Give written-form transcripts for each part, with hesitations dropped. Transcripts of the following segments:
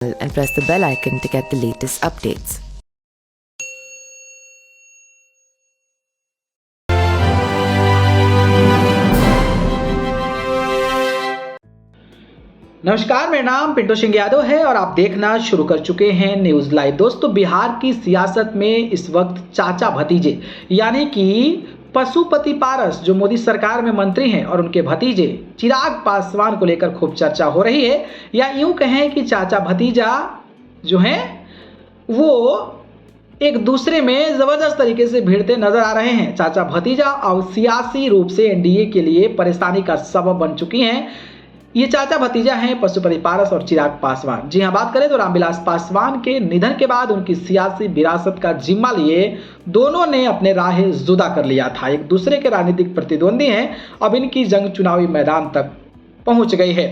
and press the bell icon to get the latest updates. नमस्कार, मेरा नाम पिंटू सिंह यादव है और आप देखना शुरू कर चुके हैं न्यूज लाइव। दोस्तों, बिहार की सियासत में इस वक्त चाचा भतीजे यानी कि पशुपति पारस जो मोदी सरकार में मंत्री हैं और उनके भतीजे चिराग पासवान को लेकर खूब चर्चा हो रही है, या यूं कहें कि चाचा भतीजा जो हैं वो एक दूसरे में जबरदस्त तरीके से भिड़ते नजर आ रहे हैं। चाचा भतीजा अब सियासी रूप से एनडीए के लिए परेशानी का सबब बन चुकी हैं। ये चाचा भतीजा हैं पशुपति पारस और चिराग पासवान। जी हां, बात करें तो रामविलास पासवान के निधन के बाद उनकी सियासी विरासत का जिम्मा लिए दोनों ने अपने राह जुदा कर लिया था। एक दूसरे के राजनीतिक प्रतिद्वंदी हैं। अब इनकी जंग चुनावी मैदान तक पहुंच गई है।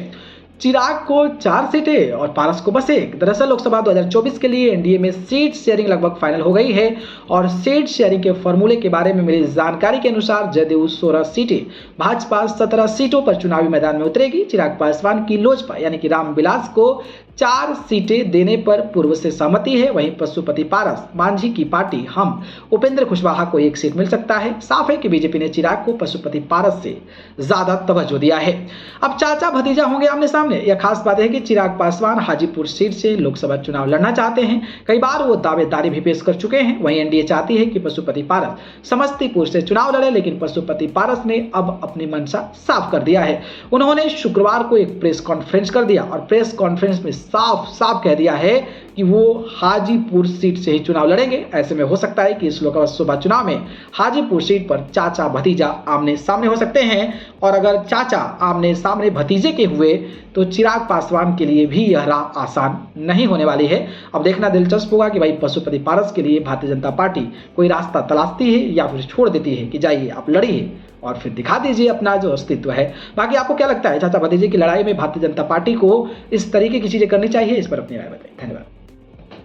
चिराग को 4 सीटें और पारस को बस 1। दरअसल लोकसभा 2024 के लिए एनडीए में सीट शेयरिंग लगभग फाइनल हो गई है और सीट शेयरिंग के फॉर्मूले के बारे में मिली जानकारी के अनुसार जदयू 16 सीटें, भाजपा 17 सीटों पर चुनावी मैदान में उतरेगी। चिराग पासवान की लोजपा यानी कि रामविलास को 4 सीटें देने पर पूर्व से सहमति है। वहीं पशुपति पारस मांझी की पार्टी हम उपेंद्र कुशवाहा को 1 सीट मिल सकता है। साफ है कि बीजेपी ने चिराग को पशुपति पारस से ज्यादा तवज्जो दिया है। अब चाचा भतीजा होंगे आमने सामने। यह खास बात है कि चिराग पासवान हाजीपुर सीट से लोकसभा चुनाव लड़ना चाहते हैं। कई बार वो दावेदारी भी पेश कर चुके हैं। वहीं एनडीए चाहती है कि पशुपति पारस समस्तीपुर से चुनाव लड़े, लेकिन पशुपति पारस ने अब अपनी मंशा साफ कर दिया है। उन्होंने शुक्रवार को एक प्रेस कॉन्फ्रेंस कर दिया और प्रेस कॉन्फ्रेंस में साफ साफ कह दिया है कि वो हाजीपुर सीट से ही चुनाव लड़ेंगे। ऐसे में हो सकता है कि इस लोकसभा चुनाव में हाजीपुर सीट पर चाचा भतीजा आमने सामने हो सकते हैं। और अगर चाचा आमने सामने भतीजे के हुए तो चिराग पासवान के लिए भी यह राह आसान नहीं होने वाली है। अब देखना दिलचस्प होगा कि भाई पशुपति पारस के लिए भारतीय जनता पार्टी कोई रास्ता तलाशती है या फिर छोड़ देती है कि जाइए आप लड़िए और फिर दिखा दीजिए अपना जो अस्तित्व है। बाकी आपको क्या लगता है, चाचा भतीजे की लड़ाई में भारतीय जनता पार्टी को इस तरीके की चीजें करनी चाहिए? इस पर अपनी राय बताइए। धन्यवाद।